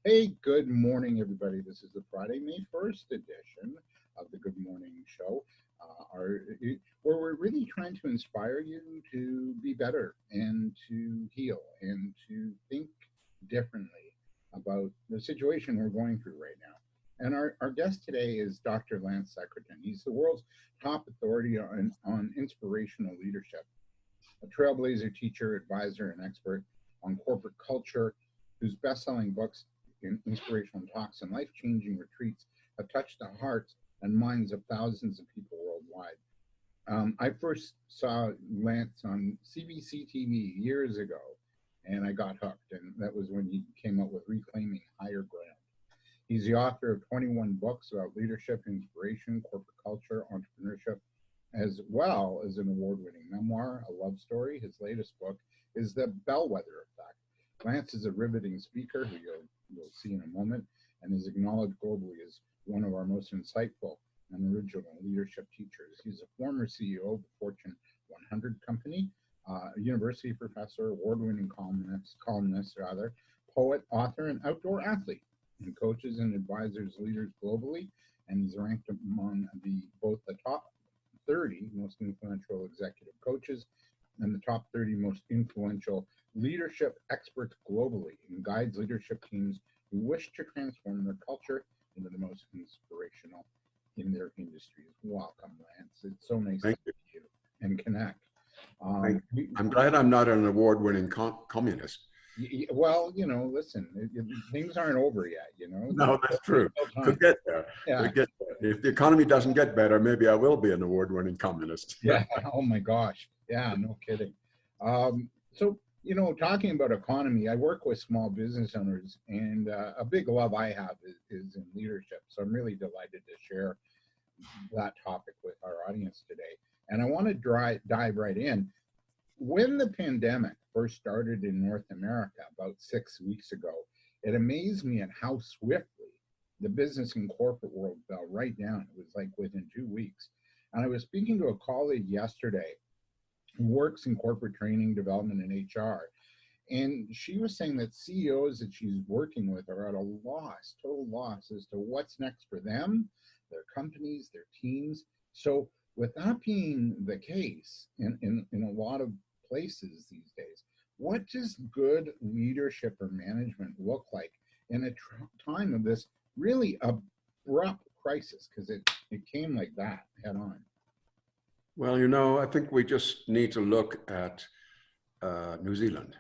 Hey, good morning, everybody. This is the Friday, May 1st edition of the Good Morning Show, where we're really trying to inspire you to be better and to heal and to think differently about the situation we're going through right now. And our guest today is Dr. Lance Secretan. He's the world's top authority on inspirational leadership, a trailblazer teacher, advisor, and expert on corporate culture, whose best-selling books in inspirational talks and life-changing retreats have touched the hearts and minds of thousands of people worldwide. I first saw Lance on CBC TV years ago, and I got hooked, and that was when he came up with Reclaiming Higher Ground. He's the author of 21 books about leadership, inspiration, corporate culture, entrepreneurship, as well as an award-winning memoir, a love story. His latest book is The Bellwether Effect. Lance is a riveting speaker who you'll see in a moment, and is acknowledged globally as one of our most insightful and original leadership teachers. He's a former CEO of the Fortune 100 company, a university professor, award-winning columnist, poet, author, and outdoor athlete. He coaches and advisors leaders globally, and he's ranked among both the top 30 most influential executive coaches and the top 30 most influential leadership experts globally, and guides leadership teams who wish to transform their culture into the most inspirational in their industries. Welcome, Lance. It's so nice to meet you and connect. I'm glad I'm not an award-winning communist. Well, listen, things aren't over yet, No, that's true. Could get there. Yeah. Could get there. If the economy doesn't get better, maybe I will be an award-winning communist. Yeah. Oh my gosh. Yeah, no kidding. So, talking about economy, I work with small business owners, and a big love I have is in leadership. So I'm really delighted to share that topic with our audience today. And I want to dive right in. When the pandemic first started in North America about 6 weeks ago, it amazed me at how swiftly the business and corporate world fell right down. It was like within 2 weeks. And I was speaking to a colleague yesterday who works in corporate training, development, and HR. And she was saying that CEOs that she's working with are at a loss, total loss, as to what's next for them, their companies, their teams. So with that being the case in a lot of places these days, what does good leadership or management look like in a time of this really abrupt crisis? Because it came like that head on. Well, I think we just need to look at New Zealand.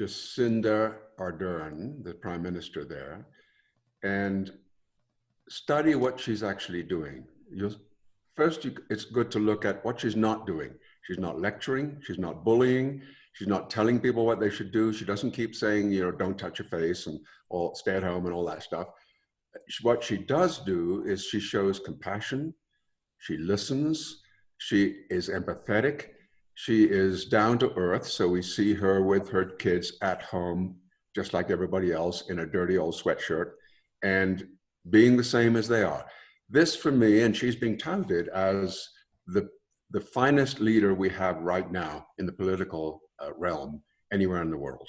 Jacinda Ardern, the Prime Minister there, and study what she's actually doing. It's good to look at what she's not doing. She's not lecturing, she's not bullying, she's not telling people what they should do. She doesn't keep saying, don't touch your face and or stay at home and all that stuff. What she does do is she shows compassion, she listens, she is empathetic, she is down to earth. So we see her with her kids at home, just like everybody else, in a dirty old sweatshirt, and being the same as they are. This, for me, and she's being touted as the finest leader we have right now in the political realm anywhere in the world.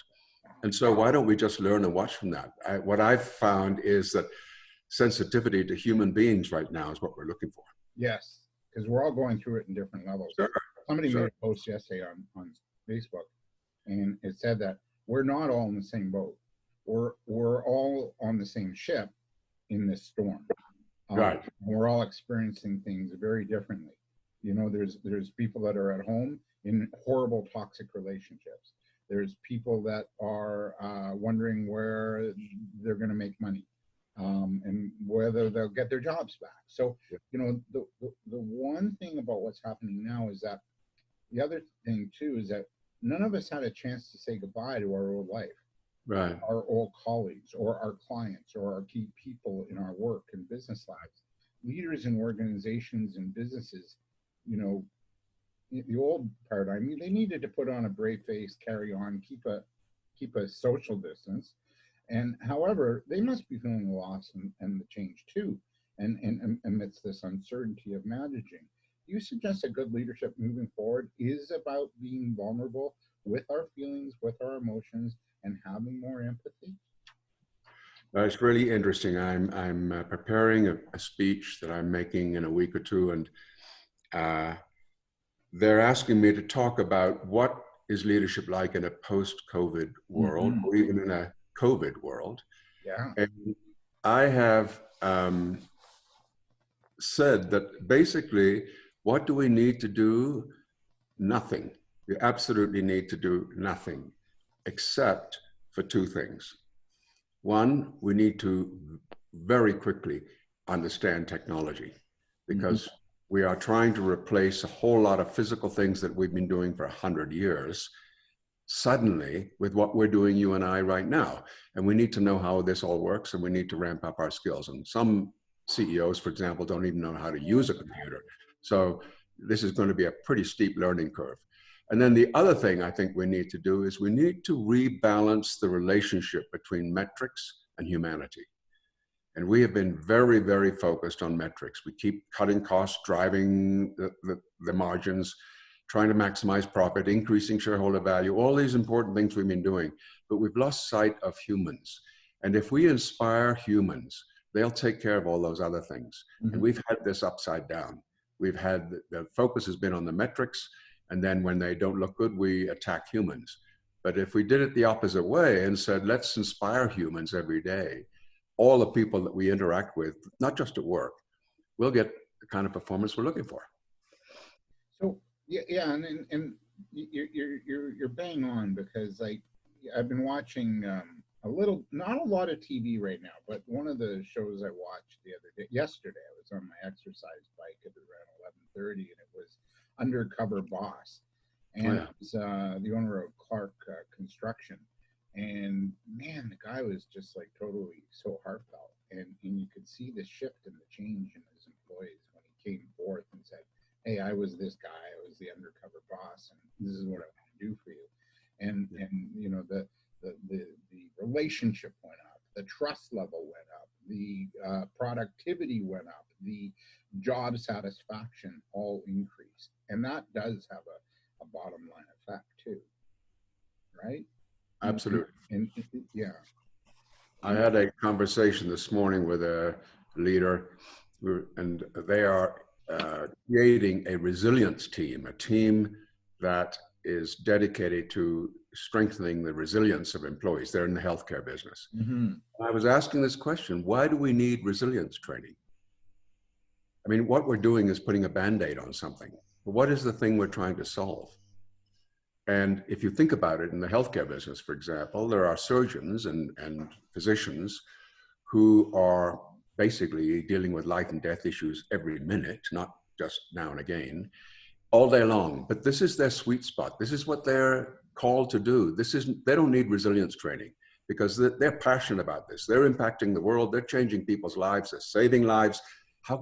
And so why don't we just learn and watch from that? What I've found is that sensitivity to human beings right now is what we're looking for. Yes, because we're all going through it in different levels. Sure. Somebody made a post yesterday on Facebook, and it said that we're not all in the same boat. We're all on the same ship in this storm. Right. We're all experiencing things very differently. There's people that are at home in horrible toxic relationships. There's people that are wondering where they're going to make money, and whether they'll get their jobs back. So, the one thing about what's happening now is that the other thing too is that none of us had a chance to say goodbye to our old life. Right. Our old colleagues or our clients or our key people in our work and business lives. Leaders in organizations and businesses, the old paradigm, they needed to put on a brave face, carry on, keep a social distance. And however, they must be feeling the loss and the change too, and amidst this uncertainty of managing. You suggest that good leadership moving forward is about being vulnerable with our feelings, with our emotions, and having more empathy? It's really interesting. I'm preparing a speech that I'm making in a week or two, and uh, they're asking me to talk about what is leadership like in a post-COVID world, Hmm. or even in a COVID world. Yeah. And I have said that basically, what do we need to do? Nothing. We absolutely need to do nothing, except for two things. One, we need to very quickly understand technology, Hmm. because we are trying to replace a whole lot of physical things that we've been doing for 100 years suddenly with what we're doing, you and I, right now. And we need to know how this all works, and we need to ramp up our skills. And some CEOs, for example, don't even know how to use a computer. So this is going to be a pretty steep learning curve. And then the other thing I think we need to do is we need to rebalance the relationship between metrics and humanity. And we have been very, very focused on metrics. We keep cutting costs, driving the margins, trying to maximize profit, increasing shareholder value, all these important things we've been doing. But we've lost sight of humans. And if we inspire humans, they'll take care of all those other things. And Hmm. we've had this upside down. We've had the focus has been on the metrics. And then when they don't look good, we attack humans. But if we did it the opposite way and said, let's inspire humans every day, all the people that we interact with, not just at work, will get the kind of performance we're looking for. So yeah, yeah, and you're bang on, because like I've been watching a little, not a lot of TV right now, but one of the shows I watched the other day, yesterday, I was on my exercise bike at around 11:30, and it was Undercover Boss, Oh, and it yeah. was the owner of Clark Construction, and man, the guy was just like totally so heartfelt, and you could see the shift and the change in his employees when he came forth and said, hey, I was this guy, I was the undercover boss, and this is what I want to do for you. And you know, the relationship went up, the trust level went up, the productivity went up, the job satisfaction all increased, and that does have a bottom line effect too, right? And Absolutely. yeah. I And had a conversation this morning with a leader, and they are creating a resilience team, a team that is dedicated to strengthening the resilience of employees. They're in the healthcare business. mhm. I was asking this question: why do we need resilience training? I mean, what we're doing is putting a band-aid on something. But what is the thing we're trying to solve? And if you think about it, in the healthcare business, for example, there are surgeons and physicians who are basically dealing with life and death issues every minute, not just now and again, all day long. But this is their sweet spot. This is what they're called to do. They don't need resilience training, because they're passionate about this. They're impacting the world. They're changing people's lives. They're saving lives.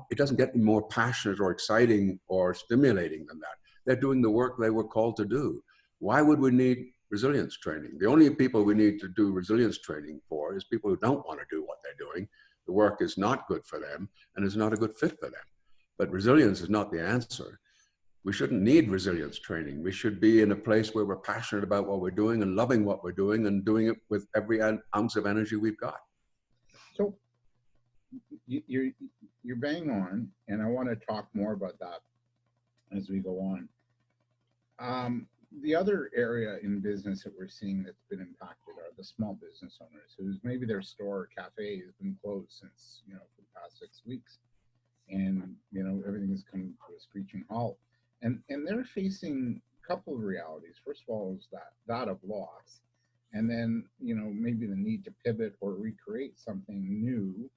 It doesn't get any more passionate or exciting or stimulating than that. They're doing the work they were called to do. Why would we need resilience training? The only people we need to do resilience training for is people who don't want to do what they're doing. The work is not good for them and is not a good fit for them. But resilience is not the answer. We shouldn't need resilience training. We should be in a place where we're passionate about what we're doing and loving what we're doing and doing it with every ounce of energy we've got. So you're bang on, and I want to talk more about that as we go on. The other area in business that we're seeing that's been impacted are the small business owners whose maybe their store or cafe has been closed since, you know, for the past 6 weeks, and you know everything has come to a screeching halt, and they're facing a couple of realities. First of all, is that of loss, and then you know maybe the need to pivot or recreate something new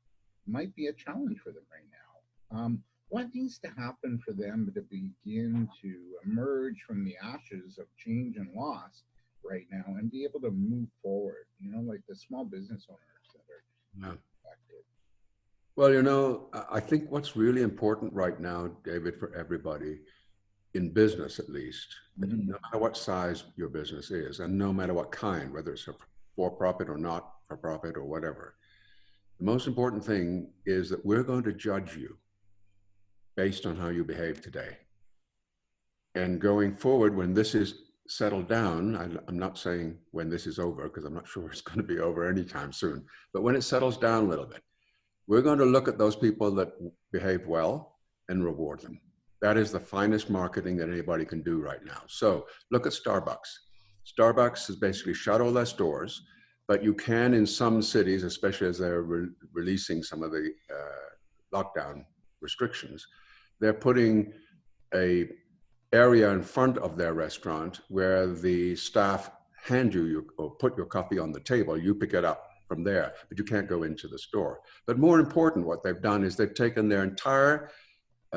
might be a challenge for them right now. What needs to happen for them to begin to emerge from the ashes of change and loss right now and be able to move forward? You know, like the small business owners that are Yeah. affected. Well, you know, I think what's really important right now, David, for everybody in business at least, Mhm. no matter what size your business is, and no matter what kind, whether it's a for profit or not for profit or whatever, the most important thing is that we're going to judge you based on how you behave today. And going forward, when this is settle down, I'm not saying when this is over, because I'm not sure it's going to be over anytime soon, but when it settles down a little bit, we're going to look at those people that behave well and reward them. That is the finest marketing that anybody can do right now. So look at Starbucks. Starbucks has basically shut all their stores, but you can in some cities, especially as they're releasing some of the lockdown restrictions, they're putting a area in front of their restaurant where the staff hand you or put your coffee on the table, you pick it up from there, but you can't go into the store. But more important, what they've done is they've taken their entire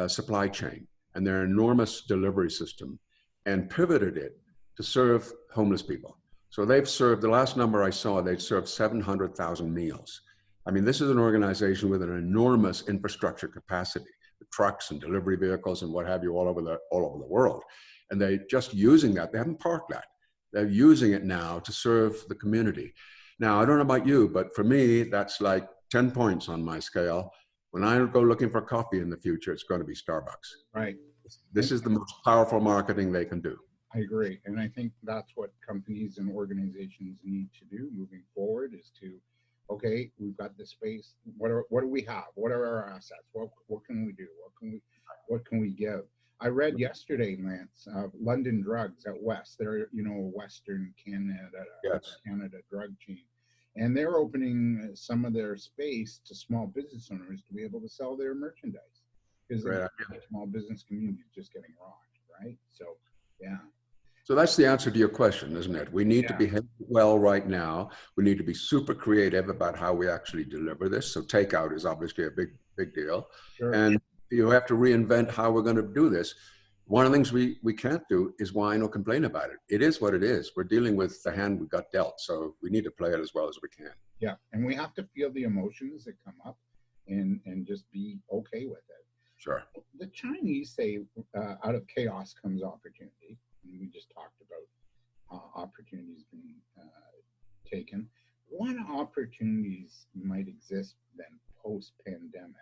supply chain and their enormous delivery system and pivoted it to serve homeless people. So they've served, the last number I saw, they'd served 700,000 meals. I mean, this is an organization with an enormous infrastructure capacity, with trucks and delivery vehicles and what have you all over the world. And they're just using that. They haven't parked that. They're using it now to serve the community. Now, I don't know about you, but for me, that's like 10 points on my scale. When I go looking for coffee in the future, it's going to be Starbucks. Right. This is the most powerful marketing they can do. I agree. And I think that's what companies and organizations need to do moving forward is to, okay, we've got this space. What do we have? What are our assets? What can we do? What can we give? I read yesterday, Lance, London Drugs at West. They're, Western Canada, Yes. Canada drug chain. And they're opening some of their space to small business owners to be able to sell their merchandise. Because the small business community is just getting rocked, right? So, yeah. So that's the answer to your question, isn't it? We need to behave well right now. We need to be super creative about how we actually deliver this. So takeout is obviously a big deal. Sure. And you have to reinvent how we're going to do this. One of the things we can't do is whine or complain about it. It is what it is. We're dealing with the hand we got dealt. So we need to play it as well as we can. Yeah. And we have to feel the emotions that come up and just be okay with it. Sure. The Chinese say out of chaos comes opportunity. And we just talked about opportunities being taken. What opportunities might exist then post-pandemic?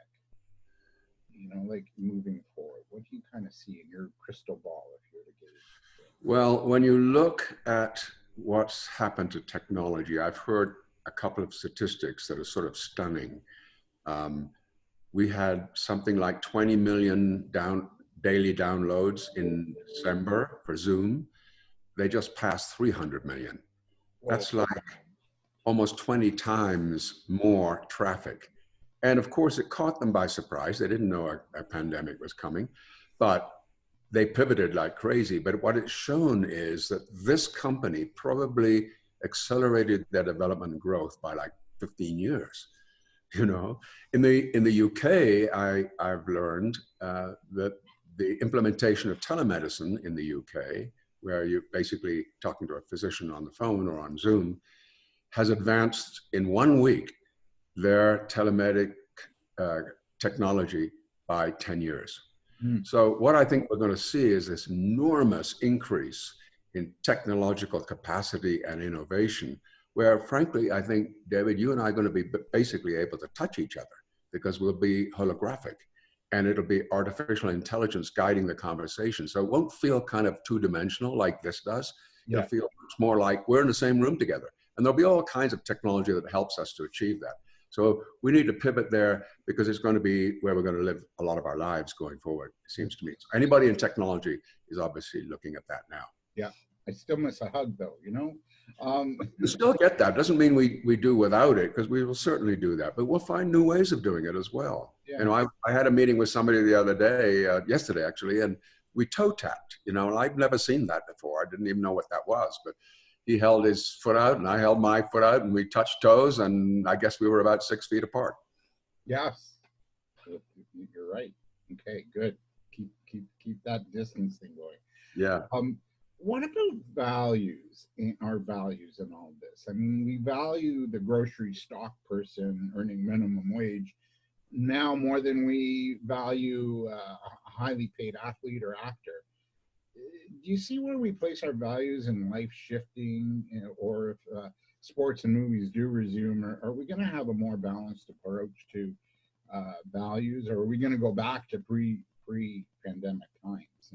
Like moving forward, what do you kind of see in your crystal ball if you're to gauge? Well, when you look at what's happened to technology, I've heard a couple of statistics that are sort of stunning. We had something like 20 million daily downloads in December for Zoom. They just passed 300 million. That's like almost 20 times more traffic. And of course, it caught them by surprise. They didn't know a pandemic was coming, but they pivoted like crazy. But what it's shown is that this company probably accelerated their development and growth by like 15 years. In the UK, I've learned that the implementation of telemedicine in the UK, where you're basically talking to a physician on the phone or on Zoom, has advanced in 1 week their telemedic technology by 10 years. So what I think we're going to see is this enormous increase in technological capacity and innovation, where frankly, I think, David, you and I are going to be basically able to touch each other because we'll be holographic and it'll be artificial intelligence guiding the conversation. So it won't feel kind of two-dimensional like this does. It'll feel much more like we're in the same room together. And there'll be all kinds of technology that helps us to achieve that. So we need to pivot there because it's going to be where we're going to live a lot of our lives going forward, it seems to me. So anybody in technology is obviously looking at that now. Yeah. I still miss a hug though, You still get that. Doesn't mean we do without it, because we will certainly do that, but we'll find new ways of doing it as well. Yeah. I had a meeting with somebody the other day, yesterday actually, and we toe tapped, and I've never seen that before. I didn't even know what that was, but he held his foot out and I held my foot out and we touched toes, and I guess we were about 6 feet apart. Yes, you're right. Okay, good. Keep that distance thing going. Yeah. What about values, our values in all this? I mean, we value the grocery stock person earning minimum wage now more than we value a highly paid athlete or actor. Do you see where we place our values in life shifting, or if sports and movies do resume, or are we going to have a more balanced approach to values, or are we going to go back to pre-pandemic times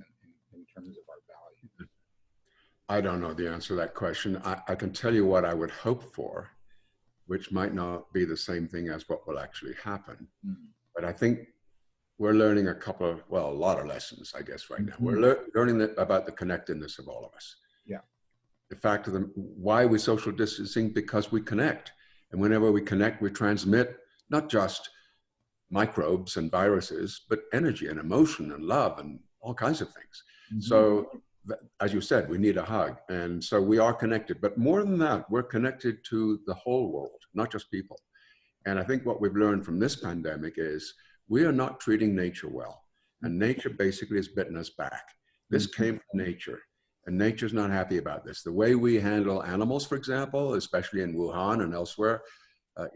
in terms of our values? I don't know the answer to that question. I can tell you what I would hope for, which might not be the same thing as what will actually happen. Mm. But I think we're learning a lot of lessons, I guess, right now. Mhm. We're learning about the connectedness of all of us. Yeah. The fact of why we social distancing, because we connect. And whenever we connect, we transmit not just microbes and viruses, but energy and emotion and love and all kinds of things. Mhm. So, as you said, we need a hug. And so we are connected. But more than that, we're connected to the whole world, not just people. And I think what we've learned from this pandemic is we are not treating nature well. And nature basically has bitten us back. This came from nature. And nature's not happy about this. The way we handle animals, for example, especially in Wuhan and elsewhere,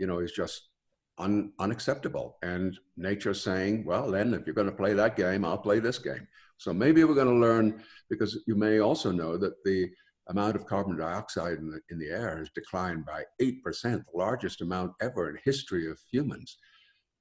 is just unacceptable. And nature's saying, well, then if you're going to play that game, I'll play this game. So maybe we're going to learn, because you may also know that the amount of carbon dioxide in the air has declined by 8%, the largest amount ever in history of humans.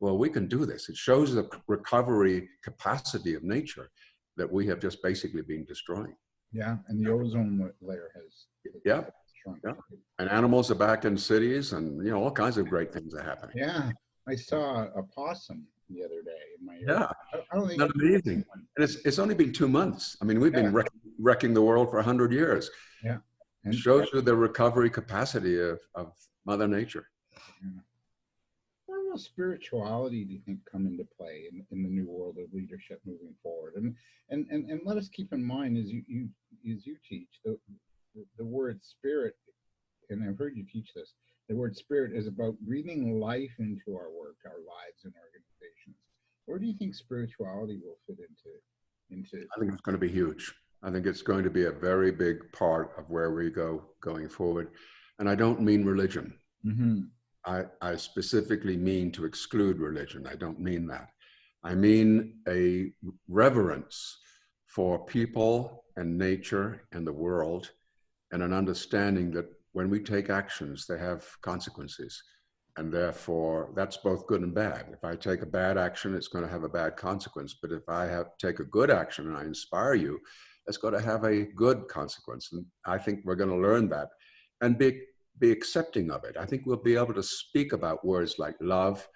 Well, we can do this. It shows the recovery capacity of nature that we have just basically been destroying. Yeah, and the ozone layer has Yeah. shrunk. Yeah. And animals are back in cities, and all kinds of great things are happening. Yeah, I saw a possum the other day in my area. Yeah, I don't think that's amazing. And it's only been 2 months. I mean, we've been wrecking the world for 100 years. Yeah, and it shows you the recovery capacity of Mother Nature. Yeah. Where will spirituality, do you think, come into play in the new world of leadership moving forward? And let us keep in mind, as you teach, the word spirit, and I've heard you teach this, the word spirit is about breathing life into our work, our lives, and organizations. Where do you think spirituality will fit into? I think it's going to be huge. I think it's going to be a very big part of where we go going forward. And I don't mean religion. Mm-hmm. I specifically mean to exclude religion. I don't mean that. I mean a reverence for people and nature and the world, and an understanding that when we take actions, they have consequences. And therefore, that's both good and bad. If I take a bad action, it's going to have a bad consequence. But if I take a good action and I inspire you, it's going to have a good consequence. And I think we're going to learn that and be accepting of it. I think we'll be able to speak about words like love,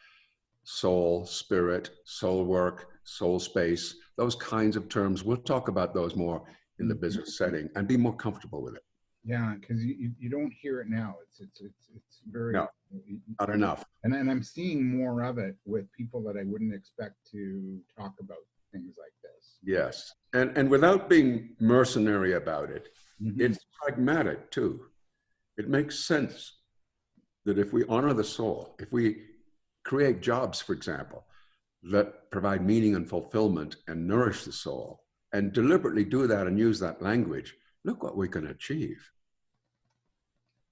soul, spirit, soul work, soul space, those kinds of terms. We'll talk about those more in the business setting and be more comfortable with it. Yeah, because you don't hear it now. It's very not enough. And I'm seeing more of it with people that I wouldn't expect to talk about things like this. Yes, and without being mercenary about it, it's pragmatic too. It makes sense that if we honor the soul, if we create jobs, for example, that provide meaning and fulfillment and nourish the soul, and deliberately do that and use that language, look what we can achieve.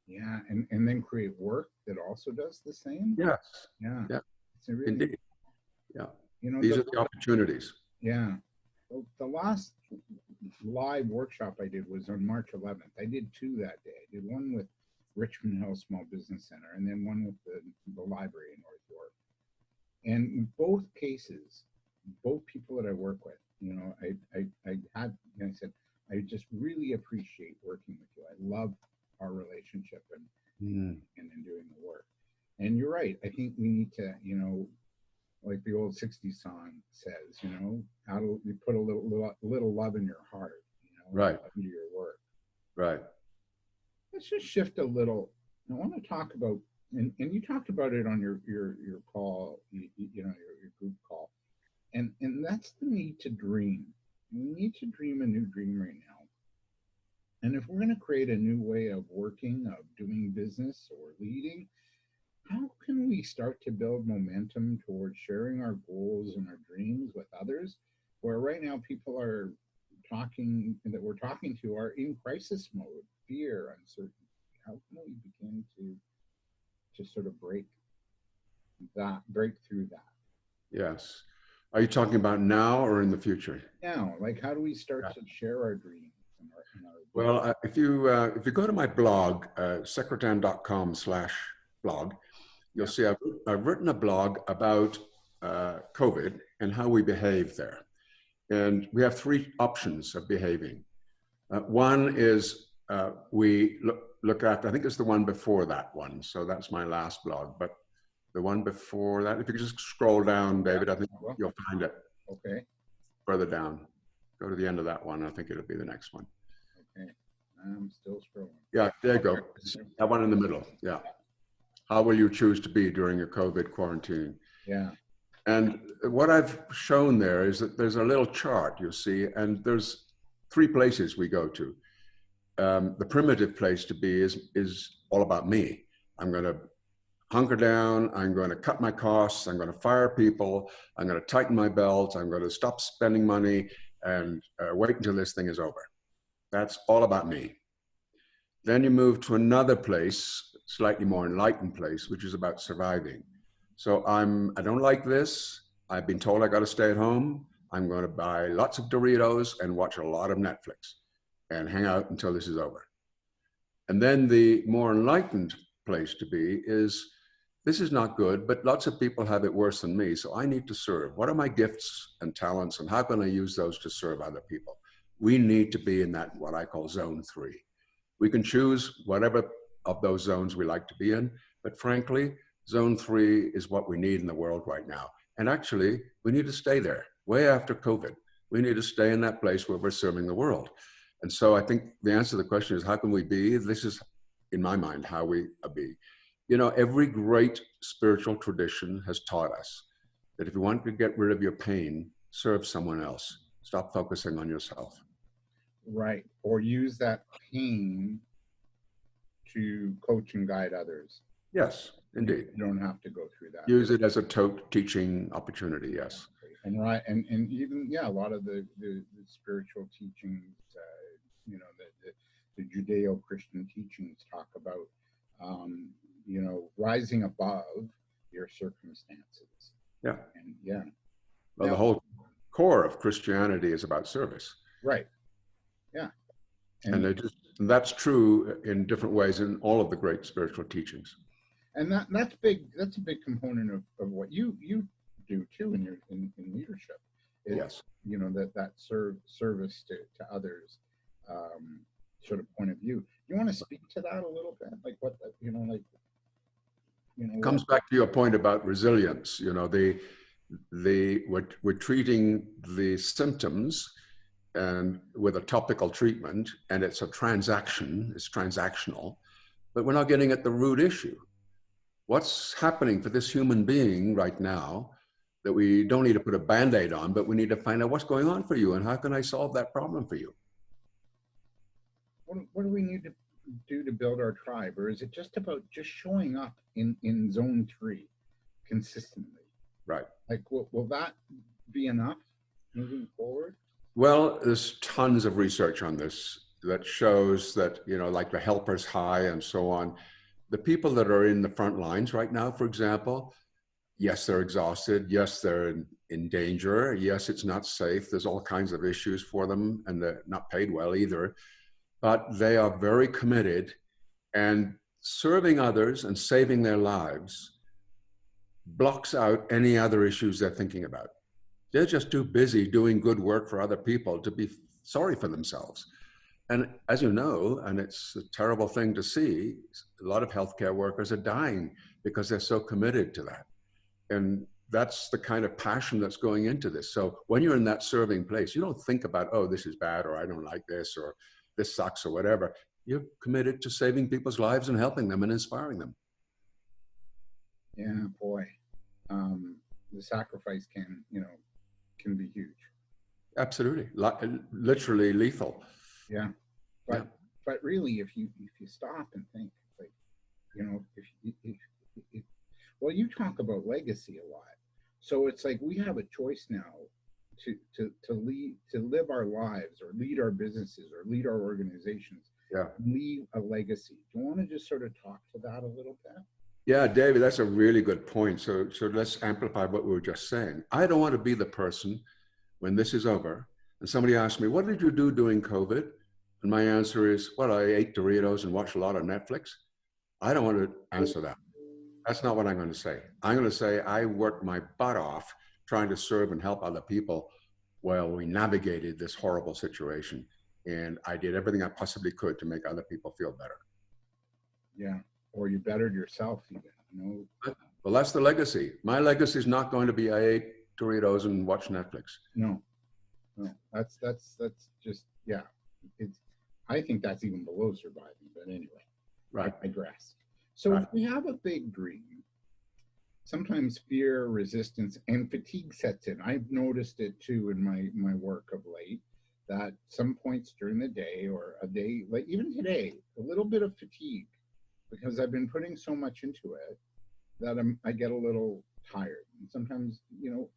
Yeah, and then create work that also does the same. Yes. Yeah. Yeah. Really, indeed. Yeah. These are the opportunities. Yeah. The last live workshop I did was on March 11th. I did two that day. I did one with Richmond Hill Small Business Center, and then one with the library in North York. And in both cases, both people that I work with, I said, I just really appreciate working with you. I love our relationship and in doing the work. And you're right. I think we need to, like the old 60s song says, how do you put a little love in your heart, right, into your work. Right. Let's just shift a little. I want to talk about, and you talked about it on your call, your group call, and that's the need to dream. We need to dream a new dream right now. And if we're going to create a new way of working, of doing business or leading, how can we start to build momentum towards sharing our goals and our dreams with others, where right now people are that we're talking to are in crisis mode, fear, uncertainty? How can we begin to sort of break through that? Yes. Are you talking about now or in the future? Now, like, how do we start to share our dreams? Well, if you go to my blog, secretan.com/blog, you'll see I've written a blog about COVID and how we behave there. And we have three options of behaving. One is we look at, I think it's the one before that one. So that's my last blog, but the one before that, if you could just scroll down, David, I think you'll find it. Okay. Further down. Go to the end of that one. I think it'll be the next one. Okay. I'm still scrolling. Yeah, there you go. That one in the middle. Yeah. How will you choose to be during your COVID quarantine? Yeah. And what I've shown there is that there's a little chart, you see, and there's 3 places we go to. The primitive place to be is all about me. I'm going to hunker down. I'm going to cut my costs. I'm going to fire people. I'm going to tighten my belt. I'm going to stop spending money and wait until this thing is over. That's all about me. Then you move to another place, slightly more enlightened place, which is about surviving. So I don't like this. I've been told I got to stay at home. I'm going to buy lots of Doritos and watch a lot of Netflix and hang out until this is over. And then the more enlightened place to be is, this is not good, but lots of people have it worse than me, so I need to serve. What are my gifts and talents, and how can I use those to serve other people? We need to be in that, what I call zone 3. We can choose whatever of those zones we like to be in, but frankly, zone 3 is what we need in the world right now. And actually, we need to stay there, way after COVID. We need to stay in that place where we're serving the world. And so I think the answer to the question is, how can we be? This is, in my mind, how we be. You know, every great spiritual tradition has taught us that if you want to get rid of your pain, serve someone else. Stop focusing on yourself. Right. Or use that pain to coach and guide others. Yes, indeed. You don't have to go through that. Use it as a teaching opportunity, yes. And right, and even, yeah, a lot of the spiritual teachings, you know, the Judeo-Christian teachings talk about, you know, rising above your circumstances. Yeah. And yeah. Well, the whole core of Christianity is about service. Right. Yeah. And that's true in different ways in all of the great spiritual teachings. And that's big. That's a big component of what you do too in your in leadership. Yes. You know, that service to others, sort of point of view. You want to speak to that a little bit, like what you know, like you know. Comes back to your point about resilience. You know, we're treating the symptoms and with a topical treatment, and it's transactional, but we're not getting at the root issue. What's happening for this human being right now that we don't need to put a Band-Aid on, but we need to find out what's going on for you and how can I solve that problem for you? What do we need to do to build our tribe? Or is it just about just showing up in zone 3 consistently? Right. Like, will that be enough moving forward? Well, there's tons of research on this that shows that, you know, like the helpers high and so on, the people that are in the front lines right now, for example, yes, they're exhausted. Yes, they're in danger. Yes, it's not safe. There's all kinds of issues for them, and they're not paid well either. But they are very committed, and serving others and saving their lives blocks out any other issues they're thinking about. They're just too busy doing good work for other people to be sorry for themselves. And as you know, and it's a terrible thing to see, a lot of healthcare workers are dying because they're so committed to that. And that's the kind of passion that's going into this. So when you're in that serving place, you don't think about, oh, this is bad, or I don't like this, or this sucks, or whatever. You're committed to saving people's lives and helping them and inspiring them. Yeah, boy. The sacrifice can be huge. Absolutely. Literally lethal. Yeah. But really, if you stop and think, like, you know, if well, you talk about legacy a lot. So it's like we have a choice now to live our lives, or lead our businesses, or lead our organizations. Yeah. Leave a legacy. Do you want to just sort of talk to that a little bit? Yeah, David, that's a really good point. So let's amplify what we were just saying. I don't want to be the person when this is over and somebody asks me, what did you do during COVID? And my answer is, well, I ate Doritos and watched a lot of Netflix. I don't want to answer that. That's not what I'm going to say. I'm going to say I worked my butt off trying to serve and help other people while we navigated this horrible situation. and I did everything I possibly could to make other people feel better. Yeah. Or you bettered yourself even, you know? Well, that's the legacy. My legacy is not going to be I ate Doritos and watched Netflix. No, no, that's just, yeah. It's, I think that's even below surviving, but anyway, Right. I digress. So Right. if we have a big dream, sometimes fear, resistance, and fatigue sets in. I've noticed it too in my work of late, that some points during the day or a day, like even today, a little bit of fatigue because I've been putting so much into it that I get a little tired. And sometimes, you know,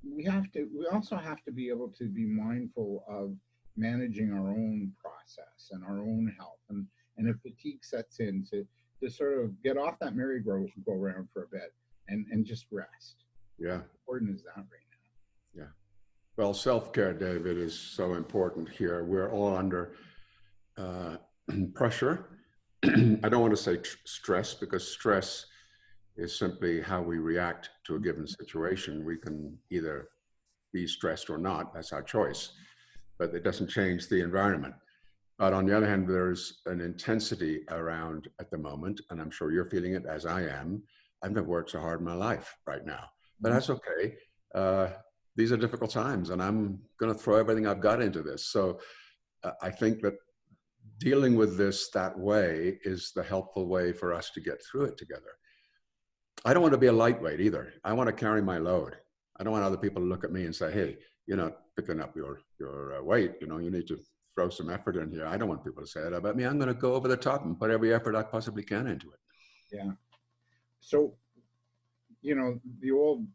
we also have to be able to be mindful of managing our own process and our own health. And if fatigue sets in, to sort of get off that merry-go-round for a bit and just rest. Yeah. How important is that right now? Yeah. Well, self-care, David, is so important here. We're all under pressure. I don't want to say stress, because stress is simply how we react to a given situation. We can either be stressed or not. That's our choice. But it doesn't change the environment. But on the other hand, there's an intensity around at the moment, and I'm sure you're feeling it as I am. I've never worked so hard in my life right now, but that's okay. These are difficult times, and I'm going to throw everything I've got into this. So I think that dealing with this that way is the helpful way for us to get through it together. I don't want to be a lightweight either. I want to carry my load. I don't want other people to look at me and say, hey, you're not picking up your weight. You know, you need to throw some effort in here. I don't want people to say that about me. I'm going to go over the top and put every effort I possibly can into it. Yeah. So, you know, the old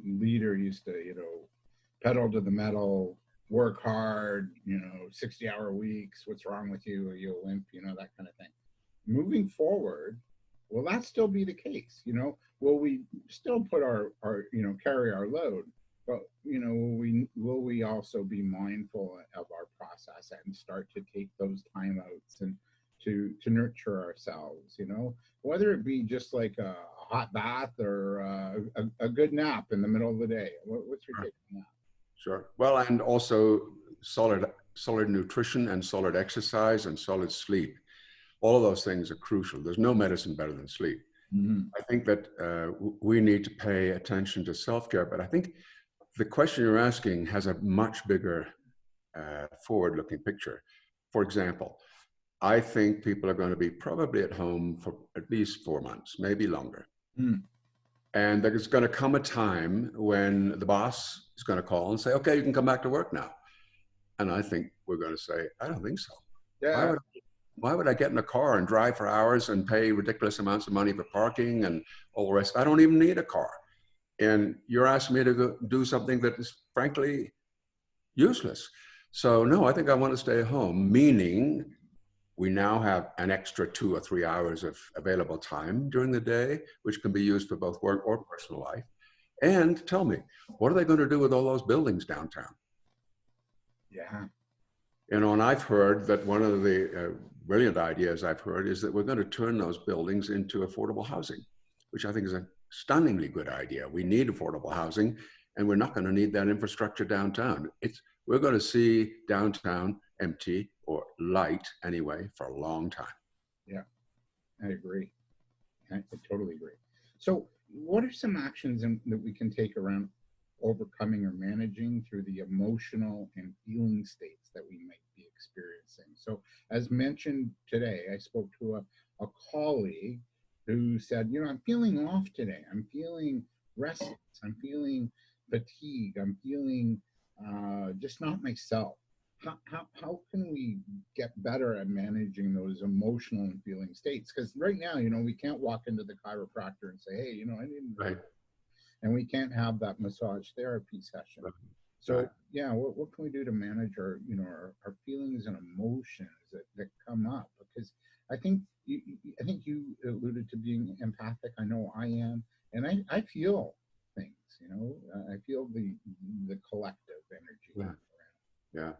leader used to, you know, pedal to the metal, work hard, you know, 60-hour weeks. What's wrong with you? Are you a limp? You know, that kind of thing. Moving forward, will that still be the case? You know, will we still put our you know, carry our load? But, you know, will we also be mindful of our process and start to take those timeouts and to nurture ourselves, you know, whether it be just like a hot bath or a good nap in the middle of the day. What's your take on that? Sure. Well, and also solid nutrition and solid exercise and solid sleep. All of those things are crucial. There's no medicine better than sleep. Mm-hmm. I think that we need to pay attention to self-care, but I think the question you're asking has a much bigger forward-looking picture. For example, I think people are going to be probably at home for at least 4 months, maybe longer. Mm. And there's going to come a time when the boss is going to call and say, okay, you can come back to work now. And I think we're going to say, I don't think so. Yeah. Why would I get in a car and drive for hours and pay ridiculous amounts of money for parking and all the rest? I don't even need a car. And you're asking me to go do something that is frankly useless. So no, I think I want to stay home, meaning we now have an extra 2 or 3 hours of available time during the day, which can be used for both work or personal life. And tell me, what are they going to do with all those buildings downtown? Yeah. You know, and I've heard that one of the brilliant ideas I've heard is that we're going to turn those buildings into affordable housing, which I think is a stunningly good idea. We need affordable housing, and we're not going to need that infrastructure downtown. We're going to see downtown empty or light anyway for a long time. Yeah, I agree. I totally agree. So what are some actions that we can take around overcoming or managing through the emotional and feeling states that we might be experiencing? So as mentioned today, I spoke to a colleague who said, you know, I'm feeling off today. I'm feeling restless. I'm feeling fatigue. I'm feeling just not myself. How can we get better at managing those emotional and feeling states? Because right now, you know, we can't walk into the chiropractor and say, hey, you know, I need, right. And we can't have that massage therapy session. Right. So right. Yeah, what can we do to manage our, you know, our feelings and emotions that come up? Because I think you alluded to being empathic. I know I am, and I feel things. You know, I feel the collective energy. Yeah. Yeah.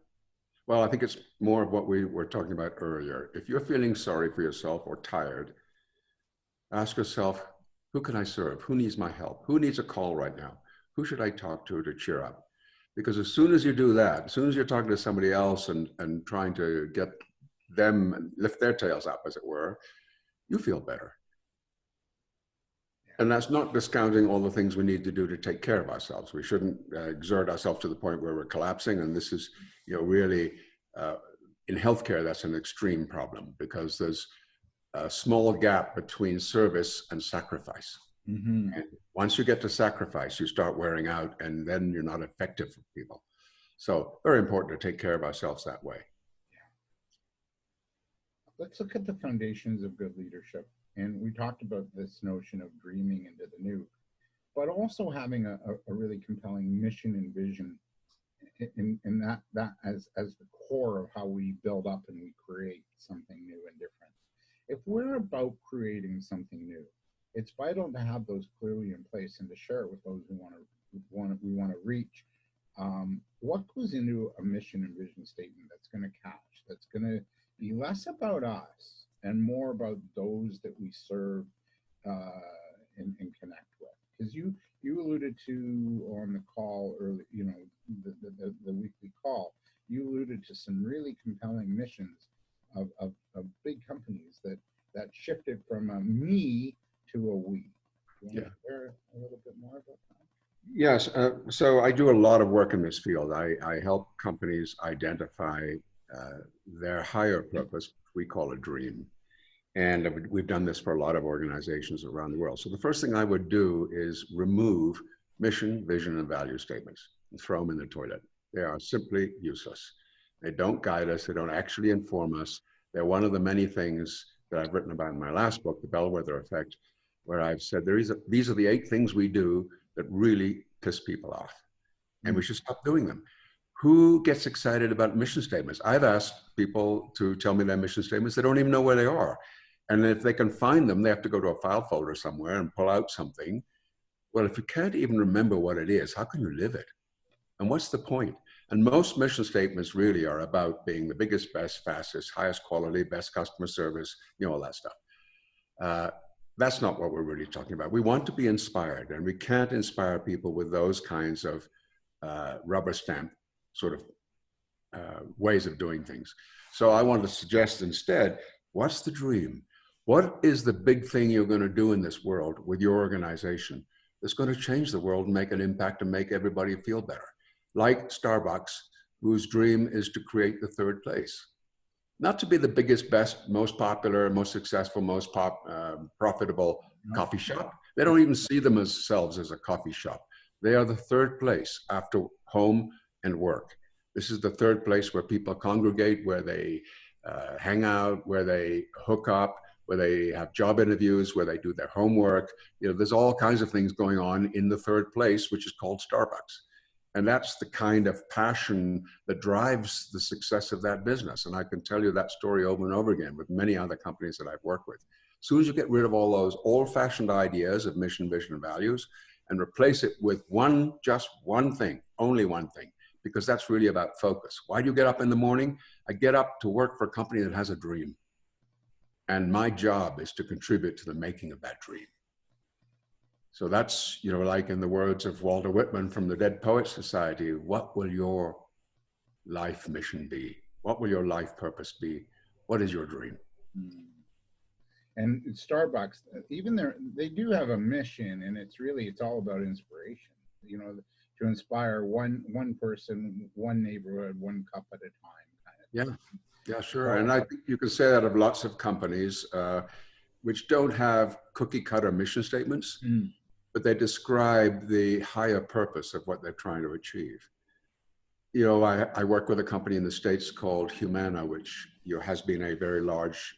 Well, I think it's more of what we were talking about earlier. If you're feeling sorry for yourself or tired, ask yourself, who can I serve? Who needs my help? Who needs a call right now? Who should I talk to cheer up? Because as soon as you do that, as soon as you're talking to somebody else and trying to get them and lift their tails up, as it were, you feel better. And that's not discounting all the things we need to do to take care of ourselves. We shouldn't exert ourselves to the point where we're collapsing. And this is, really, in healthcare, that's an extreme problem because there's a small gap between service and sacrifice. Mm-hmm. And once you get to sacrifice, you start wearing out, and then you're not effective for people. So very important to take care of ourselves that way. Let's look at the foundations of good leadership. And we talked about this notion of dreaming into the new, but also having a really compelling mission and vision in that as the core of how we build up and we create something new and different. If we're about creating something new, it's vital to have those clearly in place and to share it with those we want to reach. What goes into a mission and vision statement that's going to catch, that's going to be less about us and more about those that we serve and connect with? Because you alluded to on the call early, the weekly call, you alluded to some really compelling missions of big companies that shifted from a me to a we. Do you want to share a little bit more about that? Yes. So I do a lot of work in this field. I help companies identify their higher purpose, we call a dream. And we've done this for a lot of organizations around the world. So the first thing I would do is remove mission, vision, and value statements and throw them in the toilet. They are simply useless. They don't guide us. They don't actually inform us. They're one of the many things that I've written about in my last book, The Bellwether Effect, where I've said these are the 8 things we do that really piss people off, and we should stop doing them. Who gets excited about mission statements? I've asked people to tell me their mission statements. They don't even know where they are. And if they can find them, they have to go to a file folder somewhere and pull out something. Well, if you can't even remember what it is, how can you live it? And what's the point? And most mission statements really are about being the biggest, best, fastest, highest quality, best customer service, all that stuff. That's not what we're really talking about. We want to be inspired, and we can't inspire people with those kinds of rubber stamp sort of ways of doing things. So I want to suggest instead, what's the dream? What is the big thing you're going to do in this world with your organization that's going to change the world and make an impact and make everybody feel better? Like Starbucks, whose dream is to create the 3rd place. Not to be the biggest, best, most popular, most successful, most profitable coffee shop. They don't even see themselves as a coffee shop. They are the 3rd place after home and work. This is the 3rd place where people congregate, where they hang out, where they hook up, where they have job interviews, where they do their homework. There's all kinds of things going on in the 3rd place, which is called Starbucks. And that's the kind of passion that drives the success of that business. And I can tell you that story over and over again with many other companies that I've worked with. As soon as you get rid of all those old-fashioned ideas of mission, vision, and values and replace it with just one thing, only one thing, because that's really about focus. Why do you get up in the morning? I get up to work for a company that has a dream. And my job is to contribute to the making of that dream. So that's, like in the words of Walter Whitman from the Dead Poets Society, what will your life mission be? What will your life purpose be? What is your dream? And Starbucks, even they do have a mission, and it's all about inspiration, to inspire one person, one neighborhood, one cup at a time. Kind of. Yeah, sure. And I think you can say that of lots of companies which don't have cookie cutter mission statements, but they describe the higher purpose of what they're trying to achieve. I work with a company in the States called Humana, which has been a very large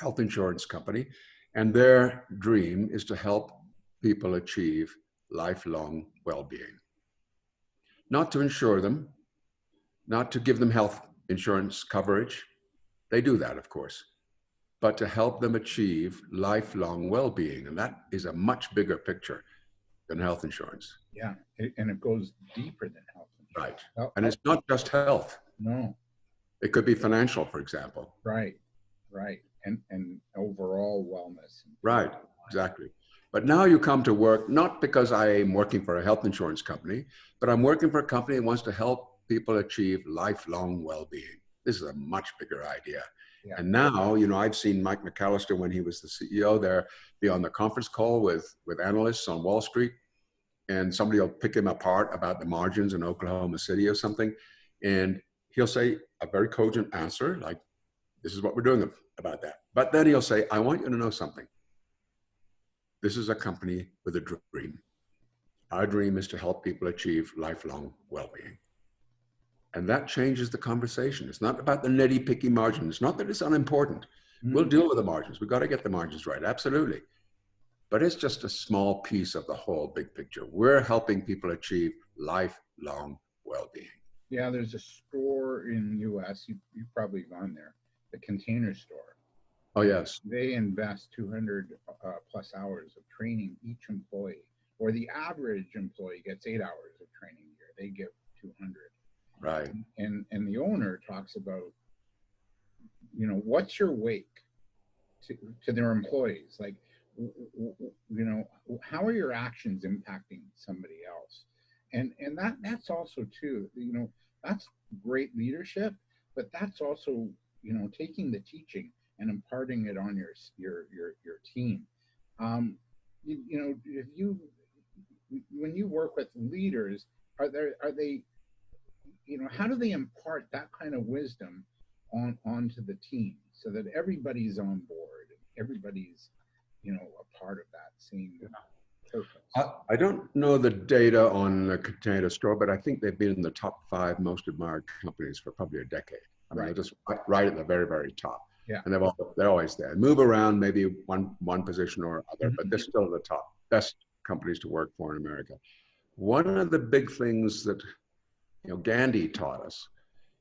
health insurance company. And their dream is to help people achieve lifelong well-being. Not to insure them, not to give them health insurance coverage. They do that, of course, but to help them achieve lifelong well-being. And that is a much bigger picture than health insurance. Yeah, and it goes deeper than health insurance. Right. And it's not just health. No. It could be financial, for example. Right. And overall wellness. Right, exactly. But now you come to work, not because I am working for a health insurance company, but I'm working for a company that wants to help people achieve lifelong well-being. This is a much bigger idea. Yeah. And now, you know, I've seen Mike McAllister, when he was the CEO there, be on the conference call with analysts on Wall Street, and somebody will pick him apart about the margins in Oklahoma City or something. And he'll say a very cogent answer, like, this is what we're doing about that. But then he'll say, I want you to know something. This is a company with a dream. Our dream is to help people achieve lifelong well-being. And that changes the conversation. It's not about the nitty-picky margin. It's not that it's unimportant. We'll deal with the margins. We've got to get the margins right, absolutely. But it's just a small piece of the whole big picture. We're helping people achieve lifelong well-being. Yeah, there's a store in the U.S., you've probably gone there, the Container Store. Oh, yes. They invest 200 plus hours of training each employee, or the average employee gets 8 hours of training a year. They give 200. Right. And the owner talks about, you know, what's your wake to their employees? Like, you know, how are your actions impacting somebody else? And that's also too, you know, that's great leadership, but that's also, you know, taking the teaching and imparting it on your team. You know, if you, when you work with leaders, are they, you know, how do they impart that kind of wisdom onto the team so that everybody's on board, everybody's, you know, a part of that same purpose? I don't know the data on the Container Store, but I think they've been in the top 5 most admired companies for probably a decade. I mean, they're just right at the very, very top. Yeah. And they're always there. Move around maybe one position or other, but they're still the top best companies to work for in America. One of the big things that, you know, Gandhi taught us,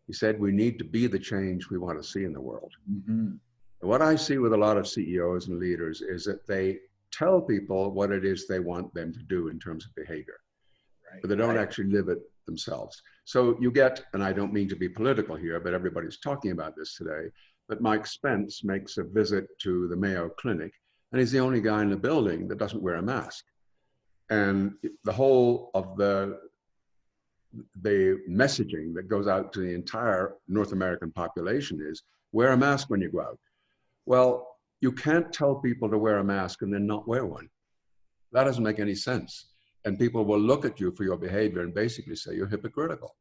he said, we need to be the change we want to see in the world. And what I see with a lot of CEOs and leaders is that they tell people what it is they want them to do in terms of behavior, but they don't actually live it themselves. So you get, and I don't mean to be political here, but everybody's talking about this today, but Mike Spence makes a visit to the Mayo Clinic, and he's the only guy in the building that doesn't wear a mask. And the whole of the messaging that goes out to the entire North American population is wear a mask when you go out. Well, you can't tell people to wear a mask and then not wear one. That doesn't make any sense. And people will look at you for your behavior and basically say you're hypocritical.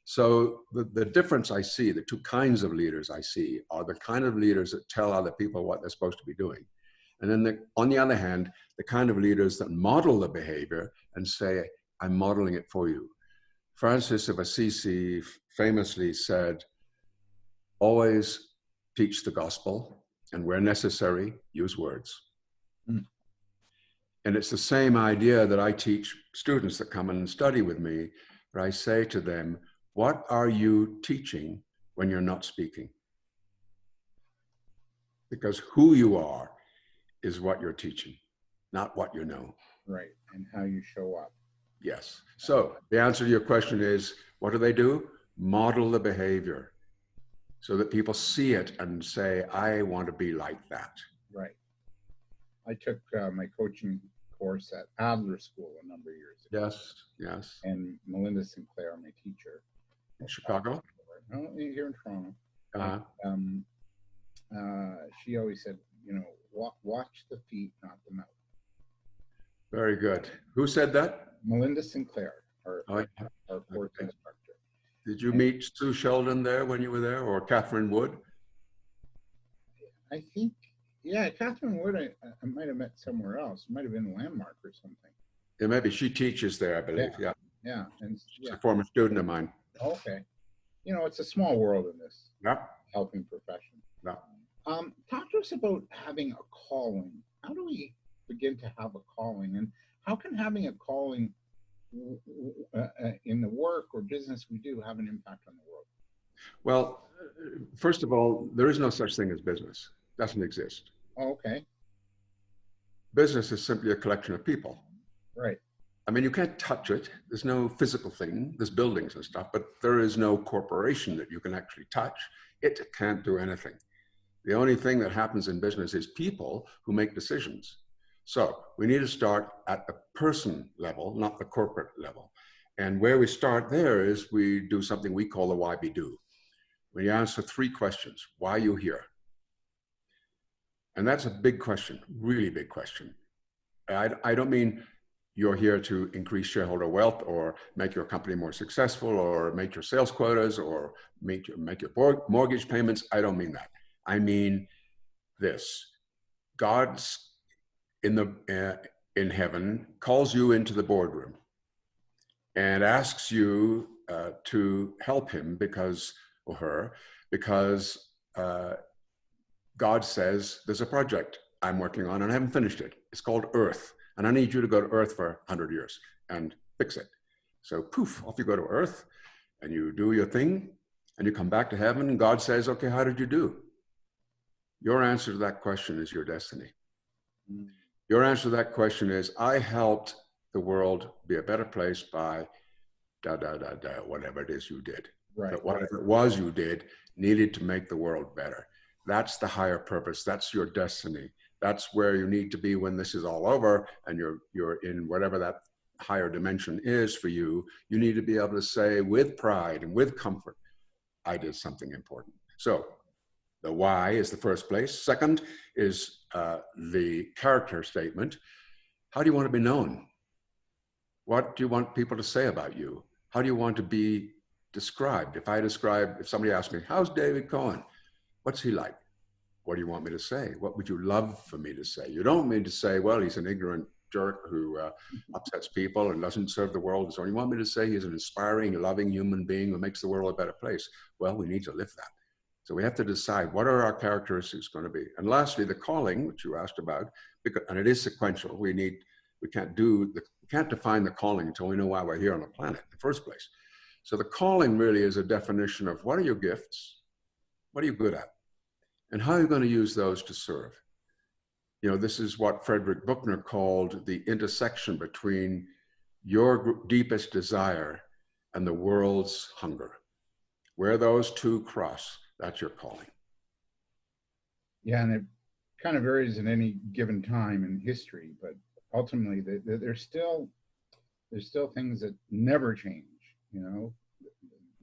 So the difference I see, the two kinds of leaders I see, are the kind of leaders that tell other people what they're supposed to be doing. And then on the other hand, the kind of leaders that model the behavior and say, I'm modeling it for you. Francis of Assisi famously said, always teach the gospel, and where necessary, use words. And it's the same idea that I teach students that come and study with me, where I say to them, what are you teaching when you're not speaking? Because who you are is what you're teaching, not what you know. Right, and how you show up. Yes. So the answer to your question is, what do? Model the behavior so that people see it and say, I want to be like that. Right. I took my coaching course at Adler School a number of years ago. Yes, yes. And Melinda Sinclair, my teacher. In Chicago? No, here in Toronto. She always said, you know, watch the feet, not the mouth. Very good. Who said that? Melinda Sinclair, our course instructor. Did you meet Sue Sheldon there when you were there, or Catherine Wood? I think, yeah, Catherine Wood, I might have met somewhere else. It might have been Landmark or something. Yeah, maybe she teaches there, I believe. Yeah. Yeah. And she's a former student of mine. Okay. You know, it's a small world in this helping profession. Yeah. Talk to us about having a calling. How do we begin to have a calling, and how can having a calling in the work or business we do have an impact on the world? Well, first of all, there is no such thing as business. It doesn't exist. Oh, okay. Business is simply a collection of people. Right. I mean, you can't touch it. There's no physical thing. There's buildings and stuff, but there is no corporation that you can actually touch. It can't do anything. The only thing that happens in business is people who make decisions. So we need to start at the person level, not the corporate level. And where we start there is we do something we call the why we do. We answer 3 questions. Why are you here? And that's a big question, really big question. I don't mean you're here to increase shareholder wealth or make your company more successful or make your sales quotas or make your mortgage payments. I don't mean that. I mean this. God's in heaven calls you into the boardroom and asks you to help him or her because God says there's a project I'm working on and I haven't finished it. It's called Earth. And I need you to go to Earth for 100 years and fix it. So poof, off you go to Earth and you do your thing and you come back to heaven and God says, okay, how did you do? Your answer to that question is your destiny. Your answer to that question is, I helped the world be a better place by whatever it is you did. Right. But whatever it was you did needed to make the world better. That's the higher purpose. That's your destiny. That's where you need to be when this is all over and you're in whatever that higher dimension is for you. You need to be able to say with pride and with comfort, I did something important. So the why is the first place. Second is the character statement. How do you want to be known? What do you want people to say about you? How do you want to be described? If somebody asked me, how's David Cohen? What's he like? What do you want me to say? What would you love for me to say? You don't mean to say, well, he's an ignorant jerk who upsets people and doesn't serve the world. So you want me to say he's an inspiring, loving human being who makes the world a better place. Well, we need to live that. So we have to decide what are our characteristics going to be. And lastly, the calling, which you asked about, and it is sequential. We can't define the calling until we know why we're here on the planet in the first place. So the calling really is a definition of what are your gifts? What are you good at? And how are you going to use those to serve? You know, this is what Frederick Buechner called the intersection between your deepest desire and the world's hunger. Where those two cross, that's your calling. Yeah, and it kind of varies at any given time in history, but ultimately there's still things that never change, you know,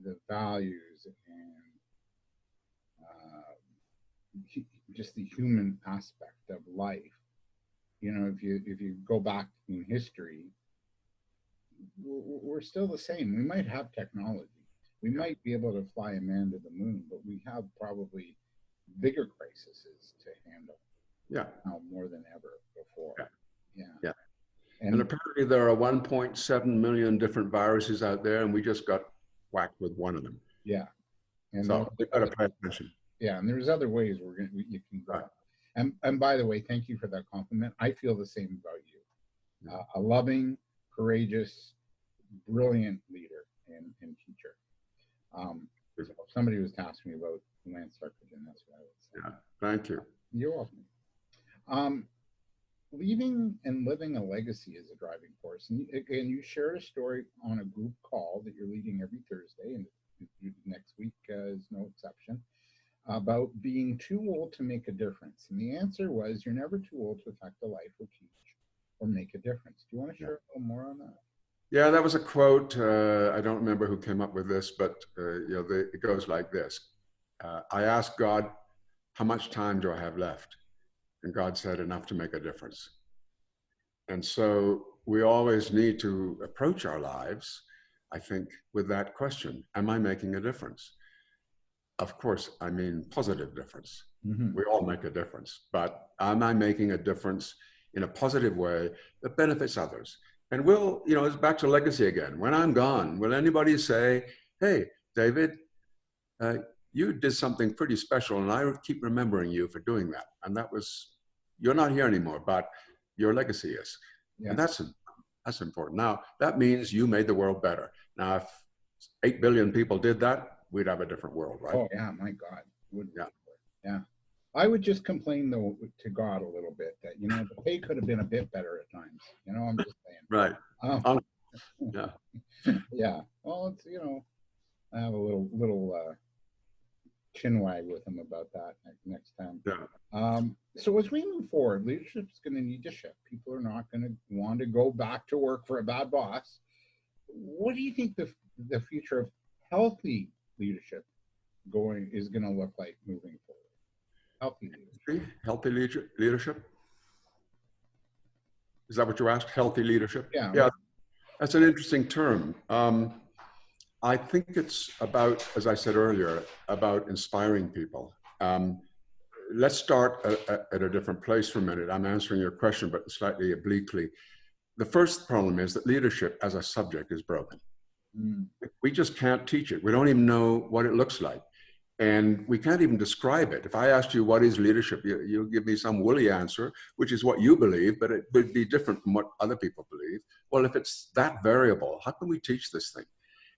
the values and just the human aspect of life. You know, if you go back in history, we're still the same. We might have technology. We might be able to fly a man to the moon, but we have probably bigger crises to handle. Yeah. Now more than ever before. Yeah. Yeah. And apparently there are 1.7 million different viruses out there, and we just got whacked with one of them. Yeah. And so we've got to pay attention. Yeah, and there's other ways you can go. Right. And by the way, thank you for that compliment. I feel the same about you. Yeah. A loving, courageous, brilliant leader and teacher. Somebody was asking me about Lance Secretan. That's what I would say. Yeah, thank you. You're welcome. Leaving and living a legacy is a driving force. And you shared a story on a group call that you're leading every Thursday, and next week is no exception, about being too old to make a difference. And the answer was, you're never too old to affect a life or teach or make a difference. Do you want to share a little more on that? Yeah, that was a quote. I don't remember who came up with this, but it goes like this. I asked God, how much time do I have left? And God said, enough to make a difference. And so we always need to approach our lives, I think, with that question. Am I making a difference? Of course, I mean positive difference. Mm-hmm. We all make a difference. But am I making a difference in a positive way that benefits others? And it's back to legacy again. When I'm gone, will anybody say, hey, David, you did something pretty special, and I keep remembering you for doing that. And you're not here anymore, but your legacy is. Yeah. And that's important. Now, that means you made the world better. Now, if 8 billion people did that, we'd have a different world, right? Oh, yeah, my God. Yeah. I would just complain, though, to God a little bit that, the pay could have been a bit better at times. I'm just saying. Right. Yeah. Yeah. Well, it's, I have a little chin wag with him about that next time. Yeah. So So as we move forward, leadership's going to need to shift. People are not going to want to go back to work for a bad boss. What do you think the future of healthy leadership is going to look like moving forward? Healthy leadership. Healthy leadership? Is that what you asked? Healthy leadership? Yeah. Yeah, that's an interesting term. I think it's about, as I said earlier, about inspiring people. Let's start at a different place for a minute. I'm answering your question, but slightly obliquely. The first problem is that leadership as a subject is broken. We just can't teach it. We don't even know what it looks like. And we can't even describe it. If I asked you what is leadership, you'll give me some woolly answer, which is what you believe, but it would be different from what other people believe. Well, if it's that variable, how can we teach this thing?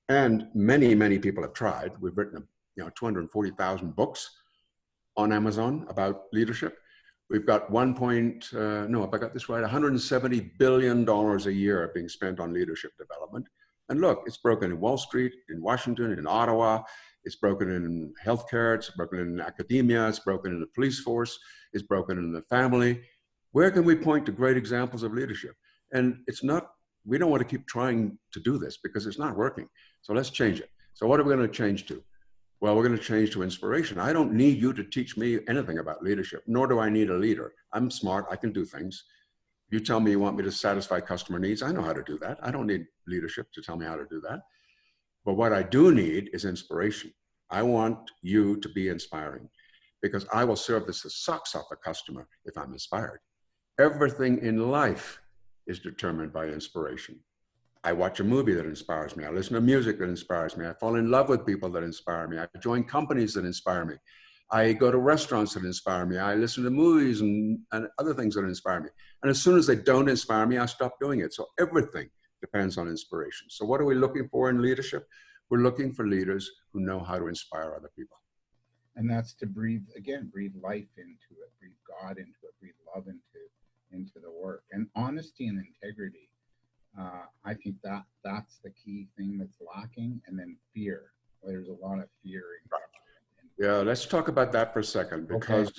And many, many people have tried. We've written, 240,000 books on Amazon about leadership. We've got if I got this right, $170 billion a year being spent on leadership development. And look, it's broken in Wall Street, in Washington, in Ottawa. It's broken in healthcare. It's broken in academia. It's broken in the police force. It's broken in the family. Where can we point to great examples of leadership? And we don't want to keep trying to do this because it's not working. So let's change it. So what are we going to change to? Well, we're going to change to inspiration. I don't need you to teach me anything about leadership, nor do I need a leader. I'm smart. I can do things. You tell me you want me to satisfy customer needs. I know how to do that. I don't need leadership to tell me how to do that. But what I do need is inspiration. I want you to be inspiring because I will serve the socks off a customer if I'm inspired. Everything in life is determined by inspiration. I watch a movie that inspires me. I listen to music that inspires me. I fall in love with people that inspire me. I join companies that inspire me. I go to restaurants that inspire me. I listen to movies and other things that inspire me. And as soon as they don't inspire me, I stop doing it. So everything depends on inspiration. So what are we looking for in leadership? We're looking for leaders who know how to inspire other people. And that's to breathe life into it, breathe God into it, breathe love into the work. And honesty and integrity. I think that's the key thing that's lacking. And then fear. There's a lot of fear. Yeah, let's talk about that for a second, because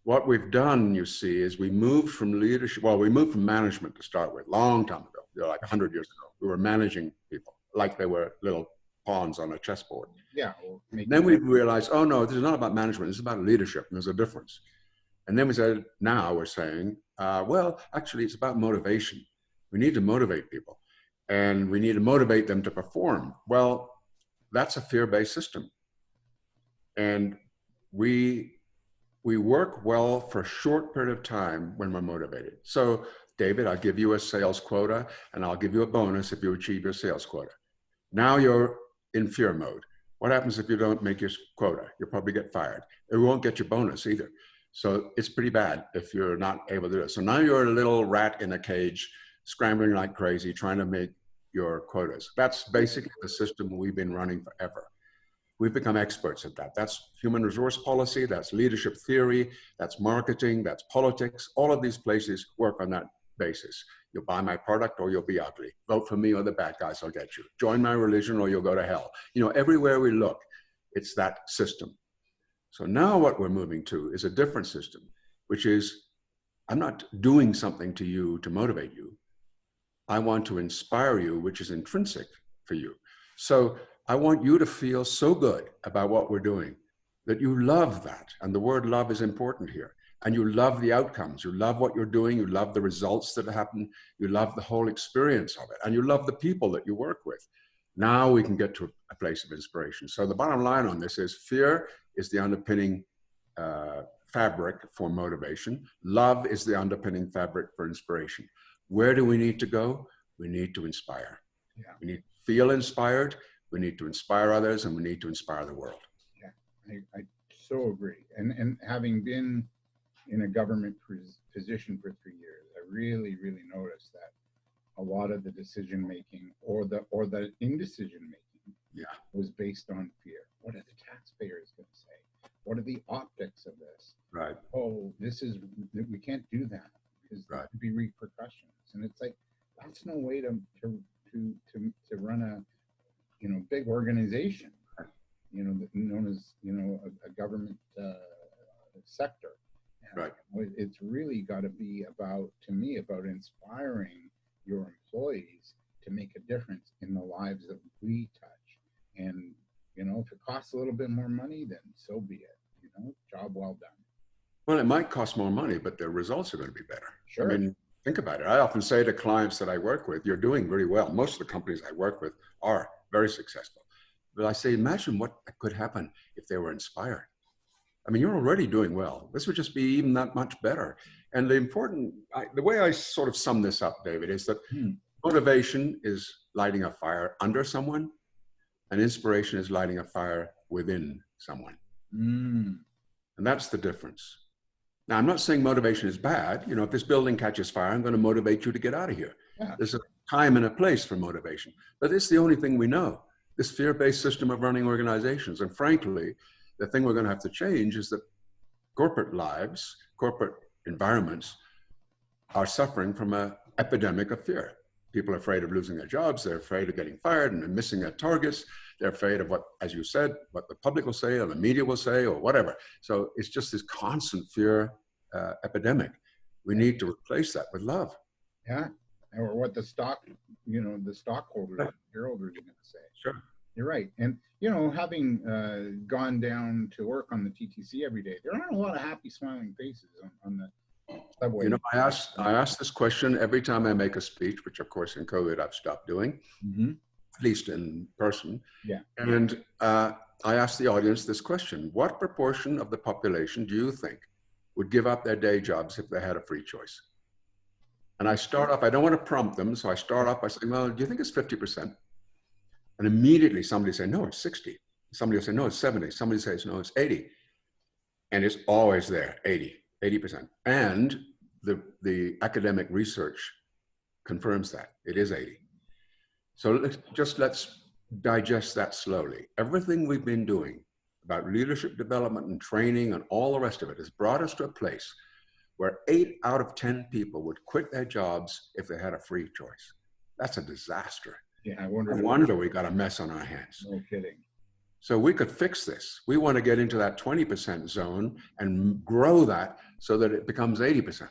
what we've done, you see, is we moved from leadership. Well, we moved from management to start with, long time ago, like 100 years ago. We were managing people like they were little pawns on a chessboard. Yeah. Then we realized, oh no, this is not about management. This is about leadership. And there's a difference. And then we said, now we're saying, well, actually, it's about motivation. We need to motivate people, and we need to motivate them to perform. Well, that's a fear-based system. And we work well for a short period of time when we're motivated. So, David, I'll give you a sales quota, and I'll give you a bonus if you achieve your sales quota. Now you're in fear mode. What happens if you don't make your quota? You'll probably get fired. It won't get your bonus either. So it's pretty bad if you're not able to do it. So now you're a little rat in a cage, scrambling like crazy, trying to make your quotas. That's basically the system we've been running forever. We've become experts at that. That's human resource policy, that's leadership theory, that's marketing, that's politics. All of these places work on that basis. You'll buy my product or you'll be ugly. Vote for me or the bad guys will get you. Join my religion or you'll go to hell. Everywhere we look, it's that system. So now what we're moving to is a different system, which is, I'm not doing something to you to motivate you. I want to inspire you, which is intrinsic for you. So I want you to feel so good about what we're doing that you love that. And the word love is important here. And you love the outcomes. You love what you're doing. You love the results that happen. You love the whole experience of it. And you love the people that you work with. Now we can get to a place of inspiration. So the bottom line on this is fear is the underpinning fabric for motivation. Love is the underpinning fabric for inspiration. Where do we need to go? We need to inspire. Yeah. We need to feel inspired. We need to inspire others, and we need to inspire the world. Yeah, I so agree. And having been in a government position for 3 years, I really, really noticed that a lot of the decision making or the indecision making was based on fear. What are the taxpayers going to say? What are the optics of this? Right. Oh, we can't do that because there could be repercussions. And it's like, that's no way to run a big organization, known as a government sector. Right. It's really got to be about, to me, about inspiring your employees to make a difference in the lives that we touch. And, if it costs a little bit more money, then so be it. Job well done. Well, it might cost more money, but the results are going to be better. Sure. I mean, think about it. I often say to clients that I work with, you're doing really well. Most of the companies I work with are very successful. But I say, imagine what could happen if they were inspired. I mean, you're already doing well. This would just be even that much better. And the way I sort of sum this up, David, is that motivation is lighting a fire under someone, and inspiration is lighting a fire within someone. And that's the difference. Now, I'm not saying motivation is bad. If this building catches fire, I'm going to motivate you to get out of here. Yeah. There's a time and a place for motivation. But it's the only thing we know, this fear-based system of running organizations. And frankly, the thing we're going to have to change is that corporate lives, corporate environments are suffering from an epidemic of fear. People are afraid of losing their jobs. They're afraid of getting fired and missing their targets. They're afraid of what, as you said, what the public will say or the media will say or whatever. So it's just this constant fear epidemic. We need to replace that with love. Yeah. Or what the stockholders, shareholders are going to say. Sure. You're right. And, having gone down to work on the TTC every day, there aren't a lot of happy, smiling faces on the subway. I ask this question every time I make a speech, which of course in COVID I've stopped doing, at least in person. Yeah. And I ask the audience this question: what proportion of the population do you think would give up their day jobs if they had a free choice? And I start off, I don't want to prompt them, so I start off by saying, well, do you think it's 50%? And immediately somebody say, no, it's 60. Somebody will say, no, it's 70. Somebody says, no, it's 80. And it's always there, 80%. And the academic research confirms that it is 80. So let's digest that slowly. Everything we've been doing about leadership development and training and all the rest of it has brought us to a place where 8 out of 10 people would quit their jobs if they had a free choice. That's a disaster. Yeah, I No wonder. wonder we got a mess on our hands. No kidding. So we could fix this. We want to get into that 20% zone and grow that so that it becomes 80%.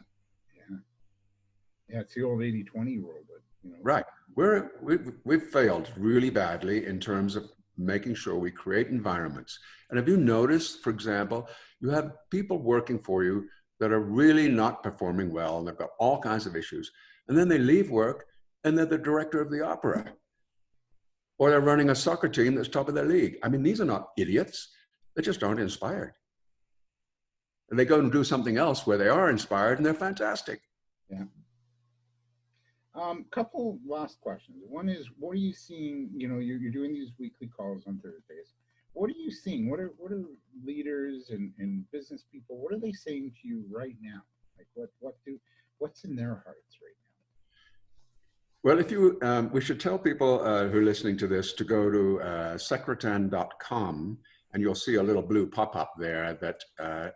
Yeah, it's the old 80-20 rule. But, Right. We've failed really badly in terms of making sure we create environments. And have you noticed, for example, you have people working for you that are really not performing well and they've got all kinds of issues. And then they leave work and they're the director of the opera. Or they're running a soccer team that's top of their league. I mean, these are not idiots. They just aren't inspired. And they go and do something else where they are inspired and they're fantastic. Yeah. Couple last questions. One is, what are you seeing? You're doing these weekly calls on Thursdays. What are you seeing? What are leaders and business people? What are they saying to you right now? Like what's in their hearts right now? Well, if you, we should tell people who are listening to this to go to secretan.com, and you'll see a little blue pop-up there that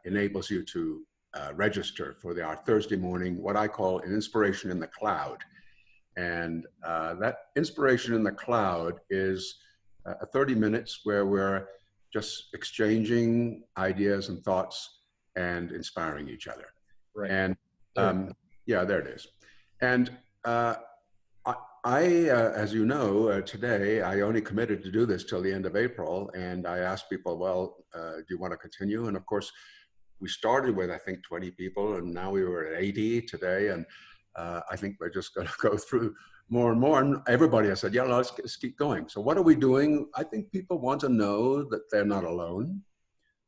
enables you to register for our Thursday morning, what I call an inspiration in the cloud. And that inspiration in the cloud is 30 minutes where we're just exchanging ideas and thoughts and inspiring each other. Right. And yeah, there it is. And as you know, today, I only committed to do this till the end of April. And I asked people, well, do you want to continue? And of course, we started with, I think, 20 people, and now we were at 80 today. And I think we're just going to go through more and more. And everybody has said, yeah, let's keep going. So what are we doing? I think people want to know that they're not alone,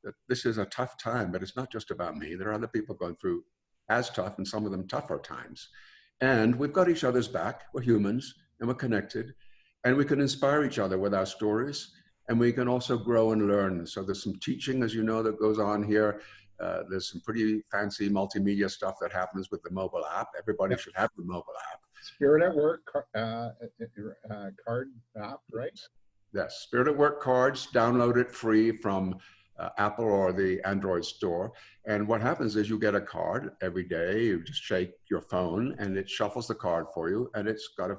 that this is a tough time, but it's not just about me. There are other people going through as tough and some of them tougher times. And we've got each other's back. We're humans and we're connected, and we can inspire each other with our stories, and we can also grow and learn. So there's some teaching, as you know, that goes on here. There's some pretty fancy multimedia stuff that happens with the mobile app. Everybody should have the mobile app. Spirit at Work card app, right? Yes, Spirit at Work cards, download it free from Apple or the Android store. And what happens is you get a card every day. You just shake your phone and it shuffles the card for you. And it's got a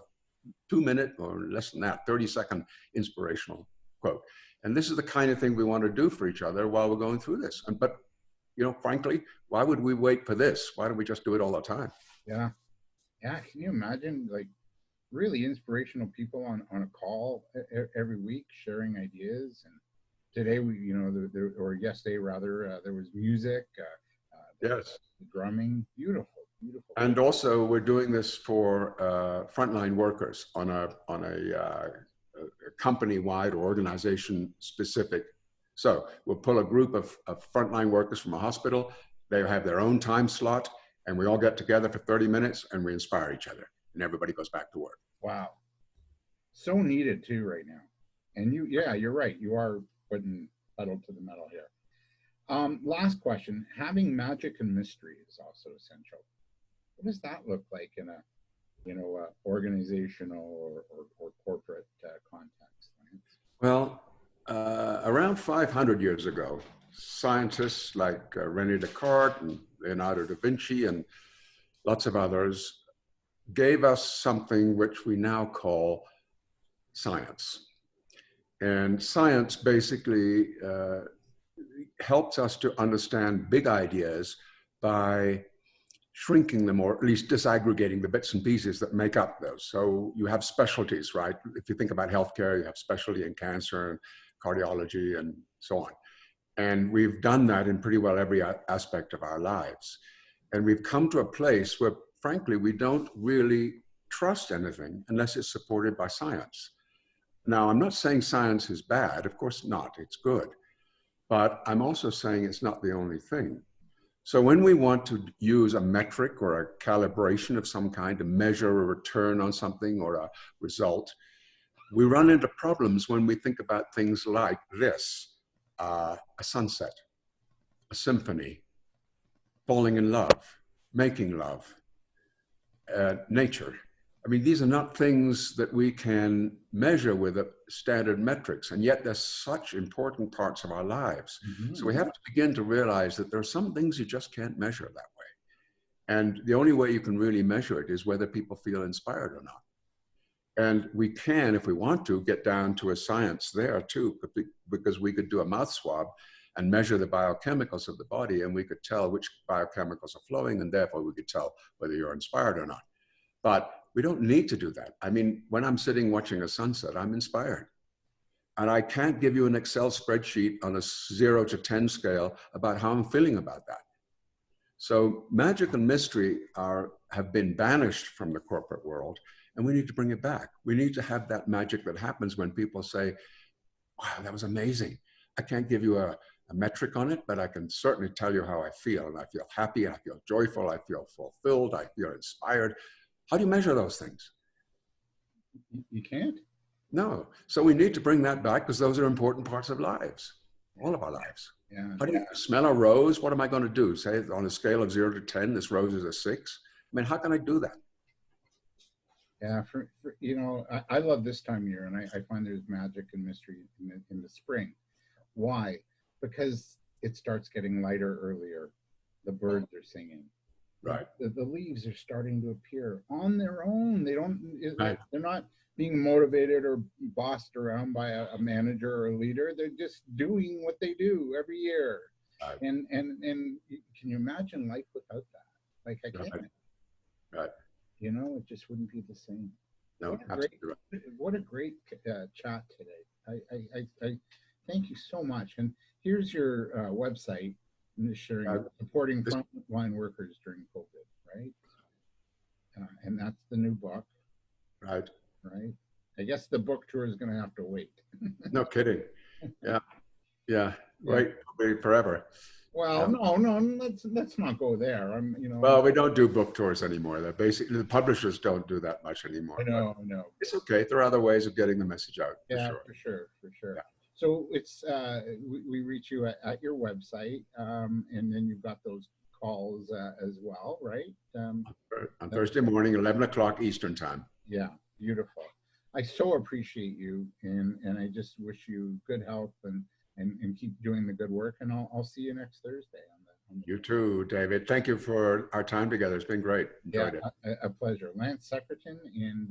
2-minute or less than that, 30-second inspirational quote. And this is the kind of thing we want to do for each other while we're going through this. But you know, frankly, why would we wait for this? Why don't we just do it all the time? Yeah. Yeah. Can you imagine, like, really inspirational people on a call every week sharing ideas? And today we, you know, or yesterday rather, there was music, Yes. the drumming, beautiful, beautiful. And also, we're doing this for frontline workers on a company-wide or organization-specific. So we'll pull a group of frontline workers from a hospital. They have their own time slot, and we all get together for 30 minutes, and we inspire each other, and everybody goes back to work. Wow, so needed too right now. And you, yeah, you're right. You are putting pedal to the metal here. Last question: having magic and mystery is also essential. What does that look like in a, you know, organizational or corporate context? Well, around 500 years ago, scientists like René Descartes and Leonardo da Vinci and lots of others gave us something which we now call science. And science basically helps us to understand big ideas by shrinking them, or at least disaggregating the bits and pieces that make up those. So you have specialties, right? If you think about healthcare, you have specialty in cancer and cardiology and so on. And we've done that in pretty well every aspect of our lives. And we've come to a place where, frankly, we don't really trust anything unless it's supported by science. Now, I'm not saying science is bad. Of course not. It's good. But I'm also saying it's not the only thing. So when we want to use a metric or a calibration of some kind to measure a return on something or a result, we run into problems when we think about things like this: a sunset, a symphony, falling in love, making love, nature. I mean, these are not things that we can measure with standard metrics, and yet they're such important parts of our lives. Mm-hmm. So we have to begin to realize that there are some things you just can't measure that way. And the only way you can really measure it is whether people feel inspired or not. And we can, if we want to, get down to a science there too, because we could do a mouth swab and measure the biochemicals of the body, and we could tell which biochemicals are flowing, and therefore we could tell whether you're inspired or not. But we don't need to do that. I mean, when I'm sitting watching a sunset, I'm inspired. And I can't give you an Excel spreadsheet on a 0 to 10 scale about how I'm feeling about that. So magic and mystery have been banished from the corporate world, and we need to bring it back. We need to have that magic that happens when people say, wow, that was amazing. I can't give you a metric on it, but I can certainly tell you how I feel. And I feel happy, I feel joyful, I feel fulfilled, I feel inspired. How do you measure those things? You can't. No. So we need to bring that back, because those are important parts of lives, all of our lives. Yeah. How do you smell a rose? What am I going to do? Say on a scale of 0 to 10, this rose is a 6. I mean, how can I do that? Yeah, you know, I love this time of year, and I find there's magic and mystery in the spring. Why? Because it starts getting lighter earlier. The birds are singing. Right. The leaves are starting to appear on their own. Right. They're not being motivated or bossed around by a manager or a leader. They're just doing what they do every year. Right. And can you imagine life without that? Like, I can't. Right. You know, it just wouldn't be the same. No, What a great chat today. I thank you so much. And here's your website. I'm just sharing, supporting frontline workers during COVID, right? And that's the new book. Right. Right. I guess the book tour is going to have to wait. No kidding. Yeah. Yeah. Wait forever. Well, no, let's not go there. Well, we don't do book tours anymore. They're basically, the publishers don't do that much anymore. No. It's okay. There are other ways of getting the message out. Yeah, for sure. Yeah. So it's we reach you at your website, and then you've got those calls as well, right? On Thursday morning, 11 o'clock Eastern time. Yeah, beautiful. I so appreciate you, and I just wish you good health and keep doing the good work. And I'll see you next Thursday on the You too, David. Thank you for our time together. It's been great. Enjoyed it. A pleasure. Lance Secretan and